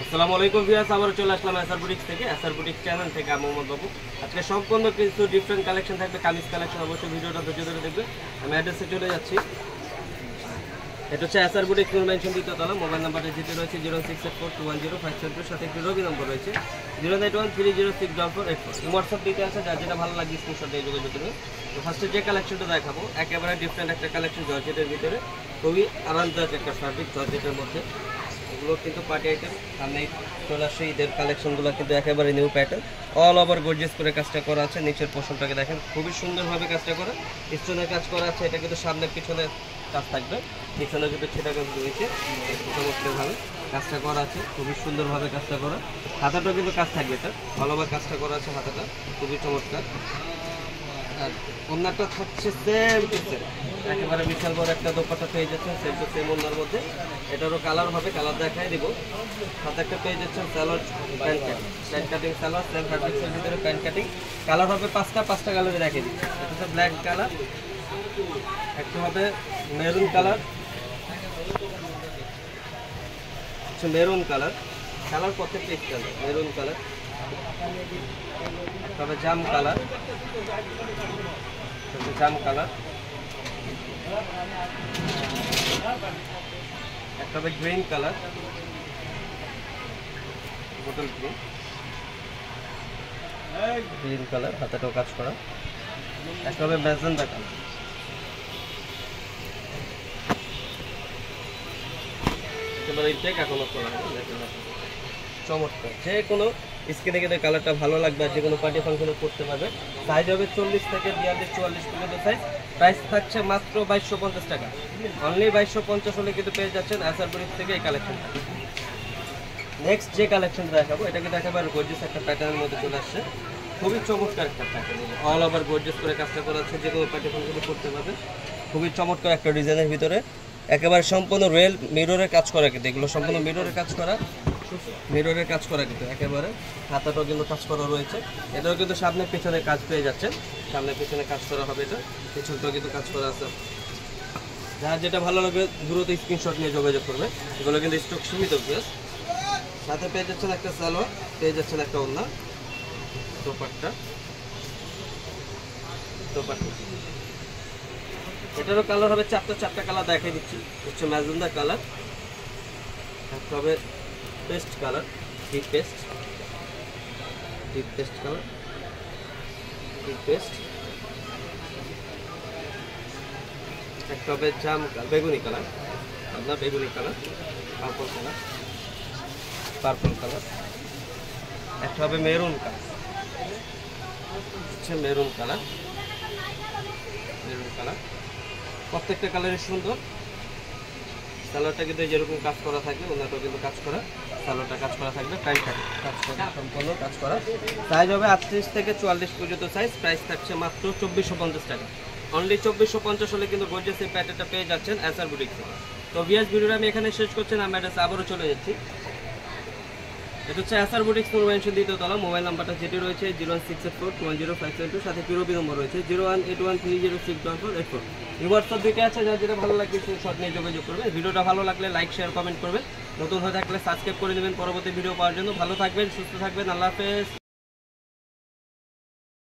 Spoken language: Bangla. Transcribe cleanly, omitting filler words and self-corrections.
আসসালামু আলাইকুম ভিউয়ার্স, আবার চলে আসলাম এসআর বুটিক থেকে। এসআর বুটিক চ্যানেল থেকে আমি মোহাম্মদ বাবু। আজকে সম্পূর্ণ কিছু ডিফারেন্ট কালেকশন থাকবে, কামিজ কালেকশন। অবশ্যই ভিডিওটা ধৈর্য ধরে দেখবে। আমি অ্যাড্রেসে চলে যাচ্ছি। এটা হচ্ছে এসআর বুটিক নূর মেনশন দ্বিতীয়তলা। মোবাইল নাম্বারটা যেটি রয়েছে 0684210572, সাথে একটি রবি নম্বর রয়েছে 09130064484। হোয়াটসঅ্যাপ দিতে আছে, যার যেটা ভালো লাগে স্ক্রিনশট দিয়ে যোগাযোগ করবে। তো ফার্স্টে যে কালেকশনটা দেখাবো একেবারে ডিফারেন্ট একটা কালেকশন, জর্জেটের ভিতরে খুবই আরামদায়ক একটা ফ্যাব্রিক জর্জেটের মধ্যে। এগুলো কিন্তু পার্টি আইটেম। সামনে চলে আসছে ঈদের কালেকশনগুলো, কিন্তু একেবারে new pattern, all over gorgeous করে কাজটা করা আছে। নিচের পোর্শনটাকে দেখেন, খুবই সুন্দরভাবে কাজটা করা, স্টোনের কাজ করা আছে। এটা কিন্তু সামনে পিছনে কাজ থাকবে, পিছনে কিন্তু সেটা কাজ রয়েছে, চমৎকারভাবে কাজটা করা আছে, খুবই সুন্দরভাবে কাজটা করা। হাতাটাও কিন্তু কাজ থাকবে, এটা অল ওভার কাজটা করা আছে, হাতাটা খুবই চমৎকার। আর ওন্নাটা থাকছে সেম টু সেম, একেবারে বিশাল বড় একটা দোপাট্টা পেয়ে যাচ্ছেন সেম টু সেম ওন্নার মধ্যে। এটারও কালার হবে, কালার দেখাই দিব। সাথে একটা পেয়ে যাচ্ছেন salwar pant cutting salwar, same ফ্যাব্রিক্সের ভিতরে প্যান্ট কাটিং। কালার হবে পাঁচটা কালারে রেখে দিচ্ছি। এটা হচ্ছে ব্ল্যাক কালার, একটা হবে maroon colour, maroon colour, colour প্রত্যেকটা স্টাইল মেরুন কালার। একটা হবে জাম কালার, জাম কালার, একটা হবে গ্রিন কালার, বোতল গ্রিন কালার, হাতাটাও কাজ করা। একটা হবে ম্যাজেন্ডা কালার, একেবারে ইনটেক, এখনো করা হবে। দেখেন চমৎকার, যে কোনো স্কিনে কিন্তু কালারটা ভালো লাগবে, আর যে কোনো পার্টি ফাংশনে করতে পারবে। সাইজ হবে 40 থেকে 42-44 পর্যন্ত সাইজ। প্রাইস থাকছে মাত্র 2250 টাকা, অনলি 2250 হলে কিন্তু পেয়ে যাচ্ছেন এসআর বুটিক থেকে এই কালেকশনটা। নেক্সট যে কালেকশনটা দেখাবো, এটাকে একেবারে গর্জিয়াস একটা প্যাটার্নের মধ্যে চলে আসছে, খুবই চমৎকার একটা প্যাটার্ন, অল ওভার গর্জিয়াস করে কাজটা করা আছে, যে কোনো পার্টি ফাংশনে করতে পারবে। খুবই চমৎকার একটা ডিজাইনের ভিতরে, একেবারে সম্পূর্ণ রিয়েল মিররের কাজ করা, কিন্তু এগুলো সম্পূর্ণ মিররের কাজ করা, মিররের কাজ করা কিন্তু একেবারে। হাতাটাও কিন্তু কাজ করা রয়েছে, এটাও কিন্তু সামনে পেছনে কাজ পেয়ে যাচ্ছেন, সামনে পেছনে কাজ করা হবে, এটা পেছনটাও কিন্তু কাজ করা আছে। যার যেটা ভালো লাগবে দ্রুত স্ক্রিনশট নিয়ে যোগাযোগ করবে, এগুলো কিন্তু স্টক সীমিত প্রাইস। সাথে পেয়ে যাচ্ছেন একটা সালোয়ার, পেয়ে যাচ্ছেন একটা ওড়না, দোপাট্টা, এটারও কালার হবে চারটা কালার দেখাই দিচ্ছি। হচ্ছে ম্যাজেন্ডা কালার, একটা হবে paste colour, deep paste colour, একটা হবে জাম কালার, বেগুনি কালার, আপনার বেগুনি কালার, পার্পল কালার, একটা হবে মেরুন কালার, হচ্ছে মেরুন কালার। প্রত্যেকটা কালারের সুন্দর। সালোয়ারটা কিন্তু যেরকম কাজ করা থাকবে, ওনাটাও কিন্তু কাজ করা, সালোয়ারটা কাজ করা থাকবে, প্যান্ট কাজ করা, সম্পূর্ণ কাজ করা। সাইজ হবে 38 থেকে 44 পর্যন্ত সাইজ। প্রাইস থাকছে মাত্র 2450 টাকা, অনলি 2450 হলে কিন্তু গর্জিয়াস এই প্যাটার্নটা পেয়ে যাচ্ছেন এসআর বুটিক থেকে। তো ভিউয়ার্স, ভিডিওটা আমি এখানে শেষ করছি, আমি অ্যাড্রেসে আবারও চলে যাচ্ছি। এটা হচ্ছে এসআর বুটিক নূর মেনশন দ্বিতীয়তলা। মোবাইল নাম্বারটা যেটি রয়েছে 01684210572, সাথে রবি নম্বর রয়েছে 01813064484। হোয়াটসঅ্যাপ দিতে আছে, যার যেটা ভালো লাগবে স্ক্রিনশট নিয়ে যোগাযোগ করবে। ভিডিওটা ভালো লাগলে লাইক শেয়ার কমেন্ট করবেন, নতুন হয়ে থাকলে সাবস্ক্রাইব করে নেবেন পরবর্তী ভিডিও পাওয়ার জন্য। ভালো থাকবেন, সুস্থ থাকবেন, আল্লাহ হাফেজ।